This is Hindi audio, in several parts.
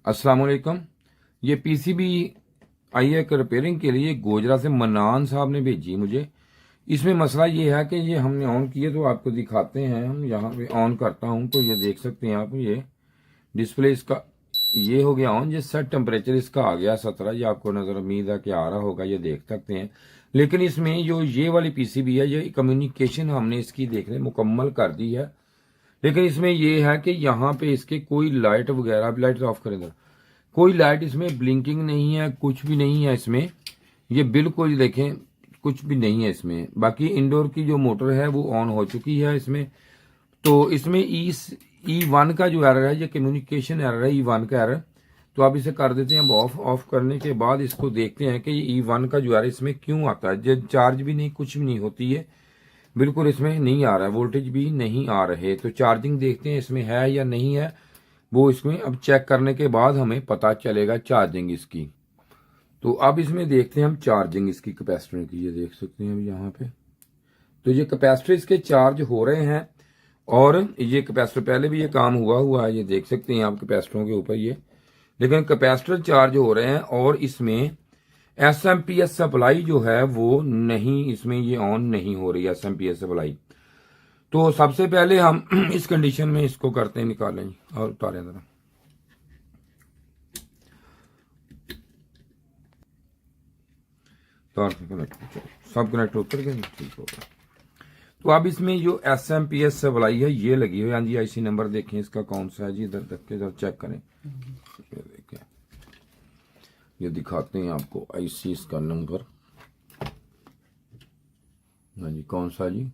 अस्सलाम वालेकुम। ये पीसीबी आई है रिपेयरिंग के लिए गोजरा से मनान साहब ने भेजी मुझे। इसमें मसला ये है कि ये हमने ऑन किए तो आपको दिखाते हैं। हम यहाँ पे ऑन करता हूँ तो ये देख सकते हैं आप, ये डिस्प्ले इसका ये हो गया ऑन। ये सेट टेम्परेचर इसका आ गया 17। ये आपको नजर उम्मीद है कि आ रहा होगा, ये देख सकते हैं। लेकिन इसमें जो ये वाली पीसीबी है, ये कम्युनिकेशन हमने इसकी देखने मुकम्मल कर दी है। लेकिन इसमें यह है कि यहाँ पे इसके कोई लाइट वगैरह, लाइट ऑफ करें इधर, कोई लाइट इसमें ब्लिंकिंग नहीं है, कुछ भी नहीं है इसमें। ये बिल्कुल देखें कुछ भी नहीं है इसमें। बाकी इंडोर की जो मोटर है वो ऑन हो चुकी है इसमें। तो इसमें E1 का जो एरर है, ये कम्युनिकेशन एरर है, E1 का एरर। तो आप इसे कर देते हैं अब ऑफ। ऑफ करने के बाद इसको देखते हैं कि ये E1 का जो एरर इसमें क्यों आता है। जब चार्ज भी नहीं, कुछ भी नहीं होती है, बिल्कुल इसमें नहीं आ रहा है, वोल्टेज भी नहीं आ रहे। तो चार्जिंग देखते हैं इसमें है या नहीं है, वो इसमें अब चेक करने के बाद हमें पता चलेगा चार्जिंग इसकी। तो अब इसमें देखते हैं हम चार्जिंग इसकी कैपेसिटर की। ये देख सकते हैं अब यहाँ पे, तो ये कैपेसिटर इसके चार्ज हो रहे हैं। और ये कैपेसिटर पहले भी ये काम हुआ है, ये देख सकते हैं आप कैपेसिटरों के ऊपर ये। लेकिन कैपेसिटर चार्ज हो रहे हैं और इसमें एसएमपीएस सप्लाई जो है वो नहीं, इसमें ये ऑन नहीं हो रही है एसएमपीएस सप्लाई। तो सबसे पहले हम इस कंडीशन में इसको करते हैं, निकालें और उतारें जरा। तार से कनेक्ट, सब कनेक्ट उतर गए, ठीक होगा। तो अब इसमें जो एसएमपीएस सप्लाई है ये लगी हुई है। हाँ जी, आईसी नंबर देखें इसका कौन सा है जी, इधर तक के इधर चेक करें। ये देखें, ये दिखाते हैं आपको आईसी इसका नंबर। हाँ जी, कौन सा जी,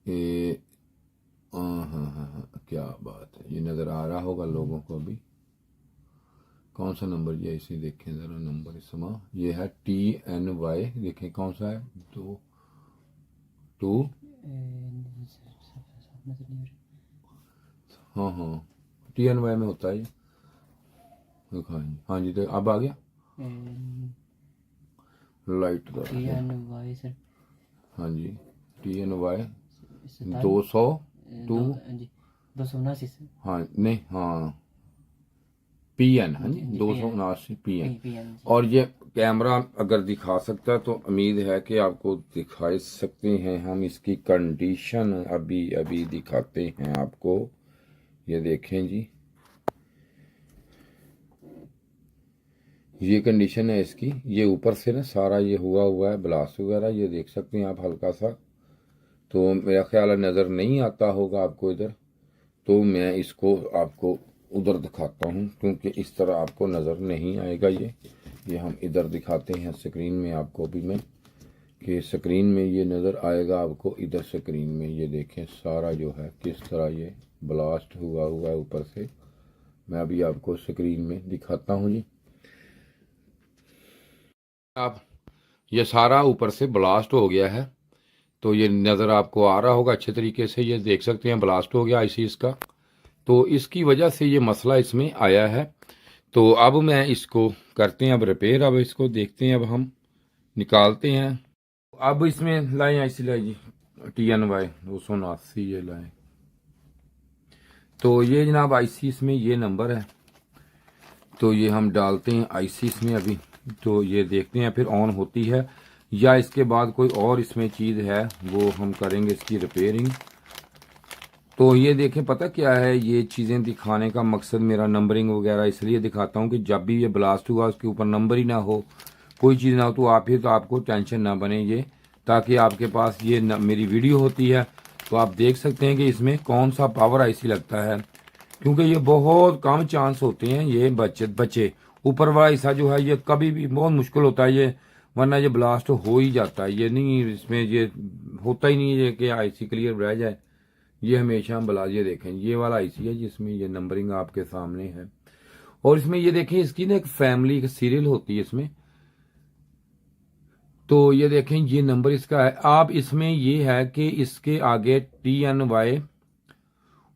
ये हाँ, क्या बात है, ये नज़र आ रहा होगा लोगों को अभी। कौन सा नंबर जी, ऐसे देखें ज़रा नंबर इसमें। ये है TNY, देखें कौन सा है, 2 हाँ TNY में होता है ये। हाँ जी, तो अब आ गया लाइट का। TNY सर, हाँ जी, TNY 200 279 सर। हाँ नहीं, हाँ PN, हाँ जी 279 PN। और ये कैमरा अगर दिखा सकता है तो उम्मीद है कि आपको दिखा सकते हैं हम। इसकी कंडीशन अभी दिखाते हैं आपको। ये देखें जी, ये कंडीशन है इसकी। ये ऊपर से ना सारा ये हुआ है ब्लास्ट वगैरह, ये देख सकते हैं आप हल्का सा। तो मेरा ख्याल है नज़र नहीं आता होगा आपको इधर, तो मैं इसको आपको उधर दिखाता हूँ, क्योंकि इस तरह आपको नज़र नहीं आएगा। ये हम इधर दिखाते हैं स्क्रीन में आपको भी मैं, कि स्क्रीन में ये नज़र आएगा आपको इधर स्क्रीन में। ये देखें सारा जो है किस तरह ये ब्लास्ट हुआ है ऊपर से। मैं अभी आपको स्क्रीन में दिखाता हूँ जी। आप ये सारा ऊपर से ब्लास्ट हो गया है, तो ये नज़र आपको आ रहा होगा अच्छे तरीके से। ये देख सकते हैं ब्लास्ट हो गया आईसी इसका, तो इसकी वजह से ये मसला इसमें आया है। तो अब मैं इसको करते हैं अब रिपेयर। अब इसको देखते हैं, अब हम निकालते हैं। अब इसमें लाएं आईसी, लाए जी TNY 279 ये लाएं। तो ये जनाब आईसी इसमें ये नंबर है, तो ये हम डालते हैं आईसी इसमें अभी। तो ये देखते हैं फिर ऑन होती है या इसके बाद कोई और इसमें चीज़ है, वो हम करेंगे इसकी रिपेयरिंग। तो ये देखें, पता क्या है, ये चीज़ें दिखाने का मकसद मेरा नंबरिंग वगैरह इसलिए दिखाता हूँ कि जब भी ये ब्लास्ट हुआ उसके ऊपर नंबर ही ना हो, कोई चीज़ ना हो, तो आपको टेंशन ना बने ये। ताकि आपके पास ये मेरी वीडियो होती है तो आप देख सकते हैं कि इसमें कौन सा पावर आईसी लगता है। क्योंकि ये बहुत कम चांस होते हैं ये बच्चे ऊपर वाला हिस्सा जो है ये कभी भी बहुत मुश्किल होता है ये, वरना ये ब्लास्ट हो ही जाता है। ये नहीं, इसमें ये होता ही नहीं है कि आईसी क्लियर रह जाए। ये हमेशा हम ये देखें, ये वाला आईसी है जिसमें ये नंबरिंग आपके सामने है। और इसमें ये देखें, इसकी ना एक फैमिली सीरियल होती है इसमें। तो ये देखें, ये नंबर इसका है। आप इसमें ये है कि इसके आगे TNY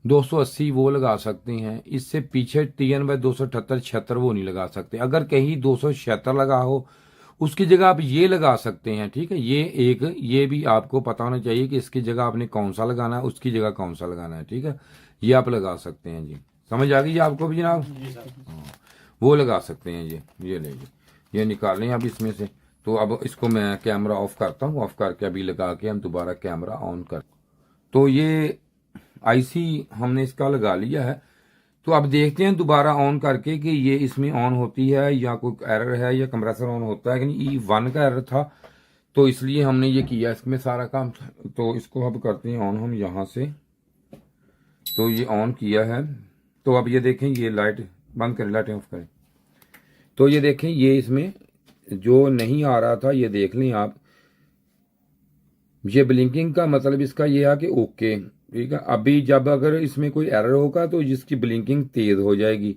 280 वो लगा सकते हैं, इससे पीछे TNY 278 वो नहीं लगा सकते। अगर कहीं 276 लगा हो उसकी जगह आप ये लगा सकते हैं, ठीक है। ये भी आपको पता होना चाहिए कि इसकी जगह आपने कौन सा लगाना है, उसकी जगह कौन सा लगाना है, ठीक है। ये आप लगा सकते हैं जी। समझ आ गई आपको भी जनाब? जी सर। हाँ, वो लगा सकते हैं। ये ले ये निकाल लें अब इसमें से। तो अब इसको मैं कैमरा ऑफ करता हूँ, ऑफ करके अभी लगा के हम दोबारा कैमरा ऑन कर। तो ये आईसी हमने इसका लगा लिया है। तो अब देखते हैं दोबारा ऑन करके कि ये इसमें ऑन होती है या कोई एरर है या कंप्रेसर ऑन होता है कि नहीं। E1 का एरर था तो इसलिए हमने ये किया इसमें सारा काम। तो इसको अब करते हैं ऑन हम यहाँ से। तो ये ऑन किया है। तो अब ये देखें, ये लाइट बंद करें, लाइटें ऑफ करें। तो ये देखें, ये इसमें जो नहीं आ रहा था ये देख लें आप। ये ब्लिंकिंग का मतलब इसका ये है कि ओके, ठीक है। अभी जब अगर इसमें कोई एरर होगा तो जिसकी ब्लिंकिंग तेज हो जाएगी।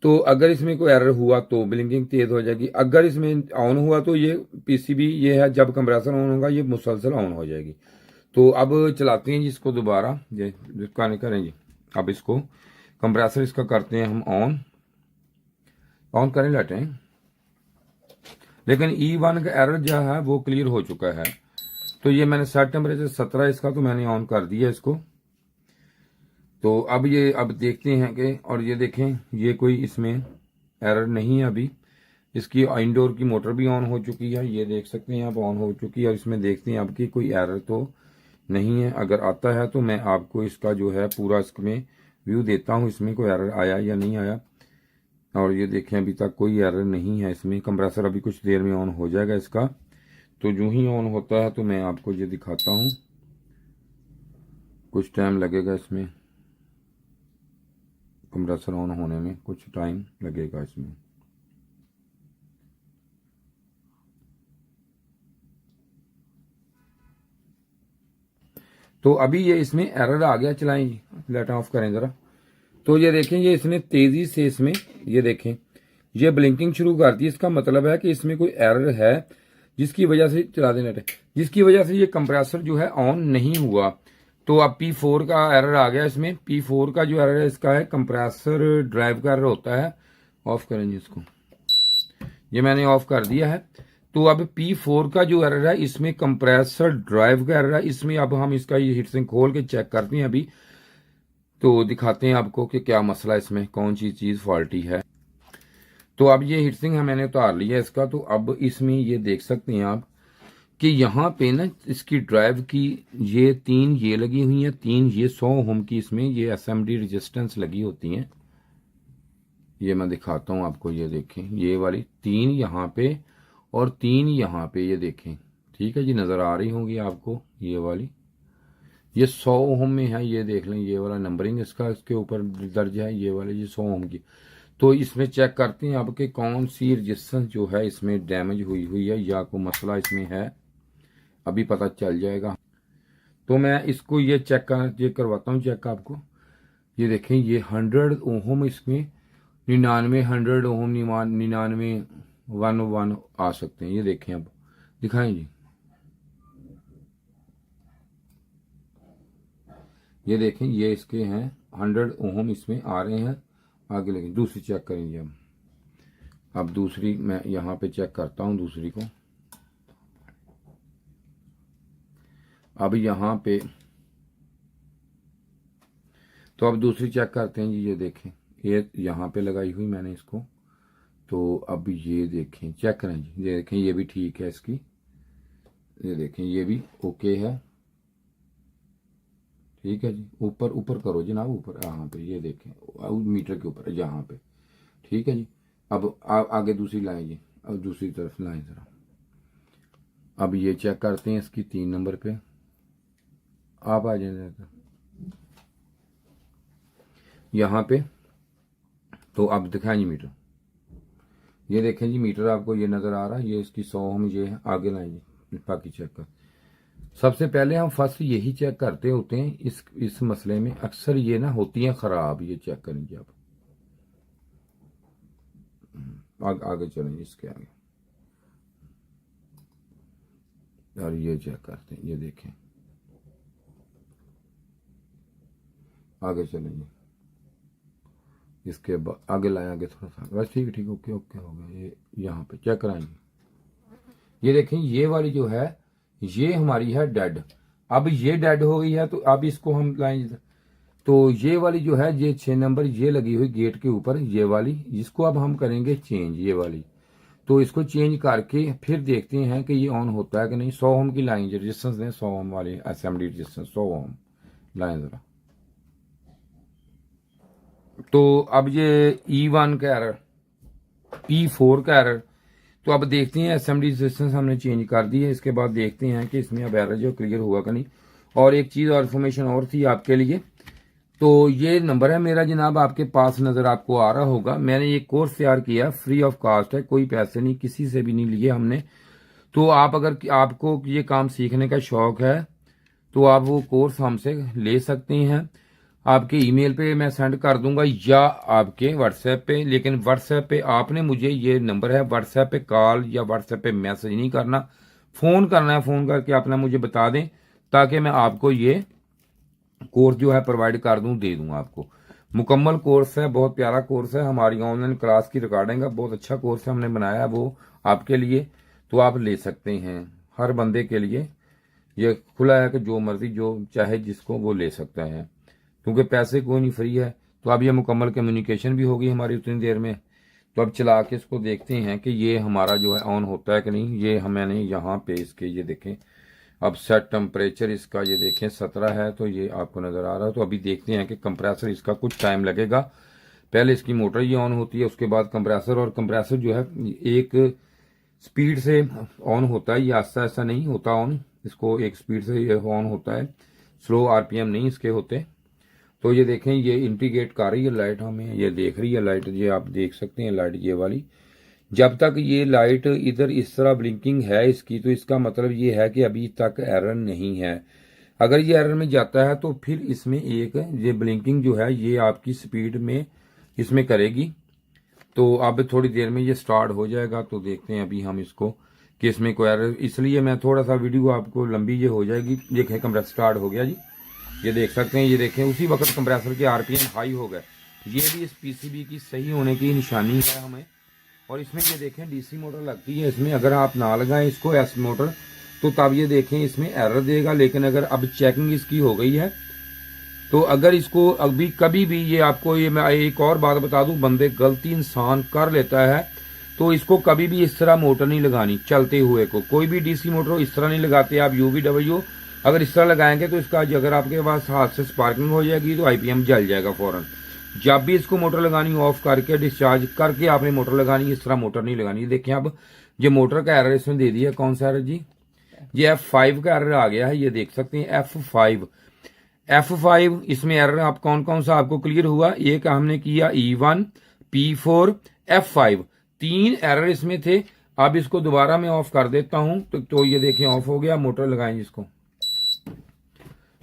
तो अगर इसमें कोई एरर हुआ तो ब्लिंकिंग तेज हो जाएगी। अगर इसमें ऑन हुआ तो ये पीसीबी ये है, जब कंप्रेसर ऑन होगा ये मुसलसल ऑन हो जाएगी। तो अब चलाते हैं जी इसको दोबारा, ये करें जी। अब इसको कंप्रेसर इसका करते हैं हम ऑन करें लाइटें। लेकिन E1 का एरर जो है वो क्लियर हो चुका है। तो ये मैंने सेट टेम्परेचर 17 इसका, तो मैंने ऑन कर दिया इसको। तो अब देखते हैं कि, और ये देखें ये कोई इसमें एरर नहीं है अभी। इसकी इंडोर की मोटर भी ऑन हो चुकी है, ये देख सकते हैं आप, ऑन हो चुकी है। और इसमें देखते हैं आपकी कोई एरर तो नहीं है। अगर आता है तो मैं आपको इसका जो है पूरा इसमें व्यू देता हूँ, इसमें कोई एरर आया या नहीं आया। और ये देखें अभी तक कोई एरर नहीं है इसमें। कंप्रेसर अभी कुछ देर में ऑन हो जाएगा इसका। तो जो ही ऑन होता है तो मैं आपको ये दिखाता हूँ। कुछ टाइम लगेगा इसमें, कंप्रेसर ऑन होने में कुछ टाइम लगेगा इसमें। तो अभी ये इसमें एरर आ गया, चलाएं जी, लाइट ऑफ करें जरा। तो ये देखें, ये इसने तेजी से इसमें ये देखें ये ब्लिंकिंग शुरू कर दी। इसका मतलब है कि इसमें कोई एरर है जिसकी वजह से, चला देना, जिसकी वजह से ये कंप्रेसर जो है ऑन नहीं हुआ। तो अब P4 का एरर आ गया इसमें। P4 का जो एरर है इसका है कंप्रेसर ड्राइव का एरर होता है। ऑफ करेंगे इसको, ये मैंने ऑफ कर दिया है। तो अब P4 का जो एरर है इसमें कंप्रेसर ड्राइव का एरर है इसमें। अब हम इसका ये हीटसिंक खोल के चेक करते हैं अभी, तो दिखाते हैं आपको कि क्या मसला इसमें, कौन सी चीज फॉल्टी है। तो अब ये हीटसिंक है मैंने उतार लिया इसका। तो अब इसमें ये देख सकते हैं आप कि यहाँ पे ना इसकी ड्राइव की ये 3 ये लगी हुई हैं, 3 ये 100 ओम की इसमें ये SMD रेजिस्टेंस लगी होती हैं। ये मैं दिखाता हूँ आपको, ये देखें ये वाली 3 यहाँ पे और 3 यहाँ पे, ये देखें, ठीक है जी, नजर आ रही होंगी आपको। ये वाली ये 100 ओम में है, ये देख लें, ये वाला नंबरिंग इसका इसके ऊपर दर्ज है, ये वाले ये 100 ओम की। तो इसमें चेक करते हैं आपके कौन सी रेजिस्टेंस जो है इसमें डैमेज हुई है या कोई मसला इसमें है, अभी पता चल जाएगा। तो मैं इसको ये करवाता हूँ चेक आपको। ये देखें ये 100 ओम इसमें 99 100 ओम 99 101 आ सकते हैं। ये देखें, अब दिखाएं जी, ये देखें ये इसके हैं 100 ओम इसमें आ रहे हैं आगे। लेकिन दूसरी चेक करेंगे हम। अब दूसरी मैं यहाँ पे चेक करता हूँ दूसरी को। अब यहाँ पे तो अब दूसरी चेक करते हैं जी। ये देखें ये यहाँ पे लगाई हुई मैंने इसको। तो अब ये देखें, चेक करें जी, ये देखें ये भी ठीक है इसकी। ये देखें ये भी ओके है, ठीक है जी। ऊपर ऊपर करो जनाब, ऊपर यहाँ पे ये देखें मीटर के ऊपर यहाँ पे, ठीक है जी। अब आगे दूसरी लाएं जी, अब दूसरी तरफ लाएं जरा। अब ये चेक करते हैं इसकी 3 नंबर पे, आप आ जाए यहाँ पे। तो अब दिखाएं जी मीटर, ये देखें जी मीटर आपको ये नजर आ रहा है, ये इसकी 100 ओम ये है। आगे लाएं जी, बाकी चेक कर। सबसे पहले हम फर्स्ट यही चेक करते होते हैं इस मसले में, अक्सर ये ना होती है खराब। ये चेक करेंगे आप, आगे चलेंगे इसके आगे। और ये चेक करते हैं, ये देखें, आगे चलेंगे इसके बाद आगे लाएं, आगे थोड़ा सा, बस ठीक है, ठीक, ओके ओके हो गया। ये यहाँ पे चेक कराएंगे। ये देखें ये वाली जो है ये हमारी है डेड। अब ये डेड हो गई है, तो अब इसको हम लाएंगे, तो ये वाली जो है ये 6 नंबर ये लगी हुई गेट के ऊपर, ये वाली, जिसको अब हम करेंगे चेंज, ये वाली। तो इसको चेंज करके फिर देखते हैं कि ये ऑन होता है कि नहीं। 100 ओम की लाइन रेजिस्टेंस दें, 100 ओम वाली असेंबली रेजिस्टेंस 100 ओम लाइन जरा। तो अब ये E1 का एरर, P4 का एरर, तो अब देखते हैं असेंबली रेजिस्टेंस हमने चेंज कर दी है। इसके बाद देखते हैं कि इसमें अब एरर जो क्लियर हुआ कि नहीं। और एक चीज और इन्फॉर्मेशन और थी आपके लिए, तो ये नंबर है मेरा जनाब, आपके पास नजर आपको आ रहा होगा। मैंने ये कोर्स तैयार किया, फ्री ऑफ कॉस्ट है, कोई पैसे नहीं, किसी से भी नहीं लिए हमने। तो आप अगर आपको ये काम सीखने का शौक है तो आप वो कोर्स हमसे ले सकते हैं। आपके ईमेल पे मैं सेंड कर दूंगा या आपके व्हाट्सएप पे। लेकिन व्हाट्सएप पे आपने मुझे, ये नंबर है, व्हाट्सएप पे कॉल या व्हाट्सएप पे मैसेज नहीं करना, फोन करना है। फोन करके अपना मुझे बता दें ताकि मैं आपको ये कोर्स जो है प्रोवाइड कर दूं, दे दूं आपको। मुकम्मल कोर्स है, बहुत प्यारा कोर्स है, हमारी ऑनलाइन क्लास की रिकॉर्डिंग है, बहुत अच्छा कोर्स है, हमने बनाया है वो आपके लिए। तो आप ले सकते हैं, हर बंदे के लिए ये खुला है कि जो मर्जी जो चाहे जिसको वो ले सकता है, क्योंकि पैसे कोई नहीं, फ्री है। तो अब ये मुकम्मल कम्युनिकेशन भी होगी हमारी उतनी देर में। तो अब चला के इसको देखते हैं कि ये हमारा जो है ऑन होता है कि नहीं। ये मैंने यहाँ पे इसके ये देखें, अब सेट टेम्परेचर इसका ये देखें 17 है, तो ये आपको नजर आ रहा है। तो अभी देखते हैं कि कंप्रेसर, इसका कुछ टाइम लगेगा, पहले इसकी मोटर ये ऑन होती है, उसके बाद कंप्रेसर। और कंप्रेसर जो है एक स्पीड से ऑन होता है, ये आस्ता आस्ता नहीं होता ऑन, इसको एक स्पीड से ये ऑन होता है, स्लो आरपीएम नहीं इसके होते। तो ये देखें, ये इंडिकेट कर रही है लाइट, हमें ये देख रही है लाइट, ये आप देख सकते हैं लाइट ये वाली। जब तक ये लाइट इधर इस तरह ब्लिंकिंग है इसकी, तो इसका मतलब ये है कि अभी तक एरर नहीं है। अगर ये एरर में जाता है तो फिर इसमें एक ये ब्लिंकिंग जो है ये आपकी स्पीड में इसमें करेगी। तो अब थोड़ी देर में ये स्टार्ट हो जाएगा। तो देखते हैं अभी हम इसको कि इसमें कोई एरर, इसलिए मैं थोड़ा सा वीडियो आपको लंबी ये हो जाएगी। देखें कंप्रेसर स्टार्ट हो गया जी, ये देख सकते हैं, ये देखें उसी वक्त कंप्रेसर के आरपीएम हाई हो गए। ये भी इस पीसीबी की सही होने की निशानी है हमें। और इसमें ये देखें डीसी मोटर लगती है इसमें, अगर आप ना लगाएं इसको एस मोटर तो तब ये देखें इसमें एरर देगा। लेकिन अगर अब चेकिंग इसकी हो गई है तो अगर इसको अभी कभी भी, ये आपको ये मैं एक और बात बता दूं, बंदे गलती इंसान कर लेता है तो इसको कभी भी इस तरह मोटर नहीं लगानी चलते हुए को, कोई भी डीसी मोटर इस तरह नहीं लगाते आप। यूवीडब्ल्यू अगर इस तरह लगाएंगे तो इसका अगर आपके पास हाथ से स्पार्किंग हो जाएगी तो आईपीएम जल जाएगा फौरन। जब भी इसको मोटर लगानी ऑफ करके डिस्चार्ज करके आपने मोटर लगानी, इस तरह मोटर नहीं लगानी। देखें अब ये मोटर का एरर इसमें दे दिया, कौन सा एरर जी, ये F5 का एरर आ गया है, ये देख सकते हैं F5 इसमें एरर आप कौन कौन सा आपको क्लियर हुआ। एक हमने किया E1, P4, F5, 3 एरर इसमें थे। अब इसको दोबारा मैं ऑफ कर देता हूं तो ये देखें ऑफ हो गया। मोटर लगाएंगे इसको,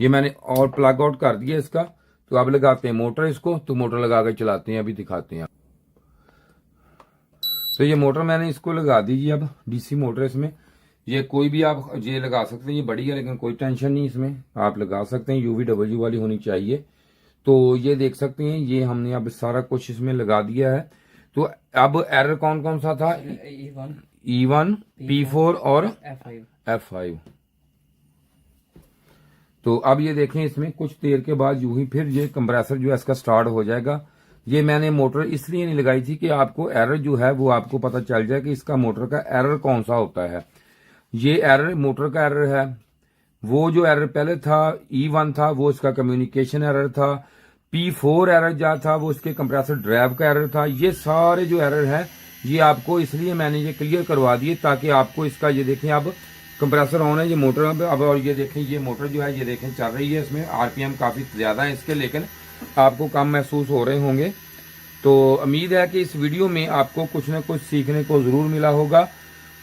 ये मैंने और प्लग आउट कर दिया इसका। तो अब लगाते हैं मोटर इसको, तो मोटर लगा कर चलाते हैं, अभी दिखाते हैं। तो ये मोटर मैंने इसको लगा दीजिए, अब डीसी मोटर इसमें, ये कोई भी आप ये लगा सकते हैं, ये बड़ी है लेकिन कोई टेंशन नहीं, इसमें आप लगा सकते हैं, यूवीडब्ल्यू वाली होनी चाहिए। तो ये देख सकते हैं ये हमने अब सारा कुछ इसमें लगा दिया है। तो अब एरर कौन कौन सा था, E1, P4 और F5। तो अब ये देखें इसमें कुछ देर के बाद यूं ही फिर ये कंप्रेसर जो है इसका स्टार्ट हो जाएगा। ये मैंने मोटर इसलिए नहीं लगाई थी कि आपको एरर जो है वो आपको पता चल जाए कि इसका मोटर का एरर कौन सा होता है। ये एरर मोटर का एरर है। वो जो एरर पहले था E1 था वो इसका कम्युनिकेशन एरर था। P4 एरर जो था वो इसके कंप्रेसर ड्राइव का एरर था। ये सारे जो एरर है ये आपको इसलिए मैंने ये क्लियर करवा दिए ताकि आपको इसका, ये देखें अब कंप्रेसर ऑन है, ये मोटर अब, और ये देखें ये मोटर जो है ये देखें चल रही है, इसमें आरपीएम काफी ज्यादा है इसके, लेकिन आपको कम महसूस हो रहे होंगे। तो उम्मीद है कि इस वीडियो में आपको कुछ न कुछ सीखने को जरूर मिला होगा।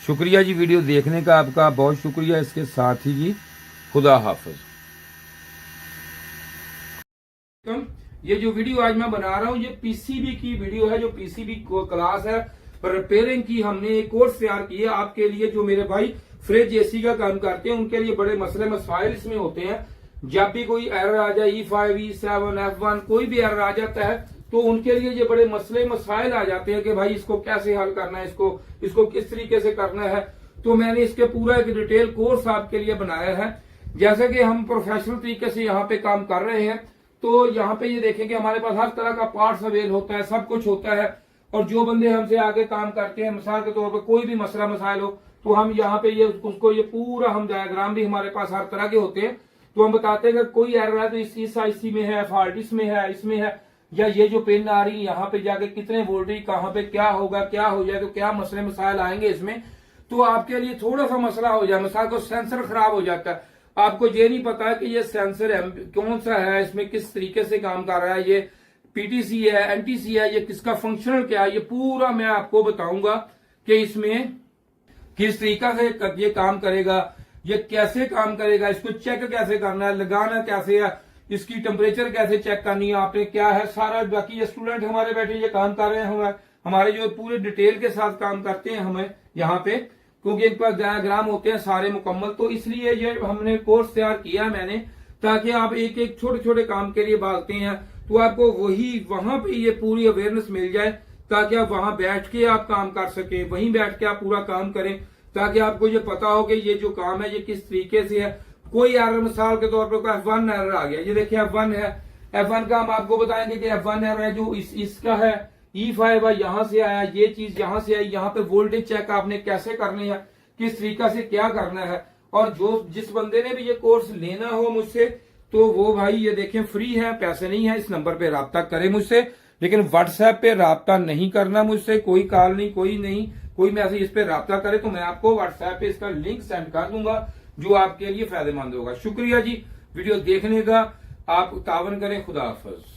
शुक्रिया जी वीडियो देखने का, आपका बहुत शुक्रिया। इसके साथ ही जी खुदा हाफिज। ये जो वीडियो आज मैं बना रहा हूँ ये पीसीबी की वीडियो है, जो पीसीबी क्लास है रिपेयरिंग की। हमने एक कोर्स तैयार किया आपके लिए, जो मेरे भाई फ्रिज एसी का काम करते हैं उनके लिए बड़े मसले मसाइल इसमें होते हैं। जब भी कोई एरर आ जाए E5, E7, F1 कोई भी एरर आ जाता है तो उनके लिए ये बड़े मसले मसाइल आ जाते हैं कि भाई इसको कैसे हल करना है, इसको किस तरीके से करना है। तो मैंने इसके पूरा एक डिटेल कोर्स आपके लिए बनाया है। जैसे कि हम प्रोफेशनल तरीके से यहाँ पे काम कर रहे हैं तो यहाँ पे ये देखेंगे हमारे पास हर तरह का पार्ट्स अवेल होता है, सब कुछ होता है। और जो बंदे हमसे आगे काम करते हैं, मिसाल के तौर पर कोई भी मसला मसाइल हो, तो हम यहाँ पे ये उसको ये पूरा हम डायग्राम भी हमारे पास हर तरह के होते हैं, तो हम बताते हैं कि कोई एरर है तो इस आईसी में है, फॉल्ट इसमें है, इसमें है, या ये जो पिन आ रही है यहाँ पे जाके कितने वोल्टेज कहाँ पे क्या होगा, क्या हो जाए, तो क्या मसले मसाइल आएंगे इसमें। तो आपके लिए थोड़ा सा मसला हो जाए, मिसाल को सेंसर खराब हो जाता है, आपको ये नहीं पता है कि ये सेंसर कौन सा है, इसमें किस तरीके से काम कर रहा है, ये पीटीसी है, एनटीसी है, ये किसका फंक्शनल क्या है, ये पूरा मैं आपको बताऊंगा कि इसमें किस तरीका से ये काम करेगा, ये कैसे काम करेगा, इसको चेक कैसे करना है, लगाना कैसे है, इसकी टेम्परेचर कैसे चेक करनी है आपने, क्या है सारा। बाकी ये स्टूडेंट हमारे बैठे ये काम कर रहे हैं, हमारे जो पूरे डिटेल के साथ काम करते हैं हमें यहाँ पे, क्योंकि इन पर डायग्राम होते हैं सारे मुकम्मल, तो इसलिए ये हमने कोर्स तैयार किया मैंने, ताकि आप एक एक छोटे छोटे काम के लिए भागते हैं तो आपको वही वहां पे ये पूरी अवेयरनेस मिल जाए, ताकि आप वहां बैठ के आप काम कर सके, वहीं बैठ के आप पूरा काम करें, ताकि आपको ये पता हो कि ये जो काम है ये किस तरीके से है। कोई एरर मिसाल के तौर पर F1 एरर आ गया, ये देखिए F1 है, F1 का हम आपको बताएंगे कि F1 एरर है जो इसका है, E5 है, यहां से आया, ये चीज यहां से आई, यहाँ पे वोल्टेज चेक आपने कैसे करनी है, किस तरीका से क्या करना है। और जो जिस बंदे ने भी ये कोर्स लेना हो मुझसे, तो वो भाई ये देखें फ्री है, पैसे नहीं है, इस नंबर पे राब्ता करें मुझसे, लेकिन व्हाट्सएप पे राब्ता नहीं करना मुझसे, कोई कॉल नहीं, कोई मैसेज, इस पे राब्ता करे तो मैं आपको व्हाट्सएप पे इसका लिंक सेंड कर दूंगा, जो आपके लिए फायदेमंद होगा। शुक्रिया जी वीडियो देखने का, आप तावन करें, खुदा हाफिज।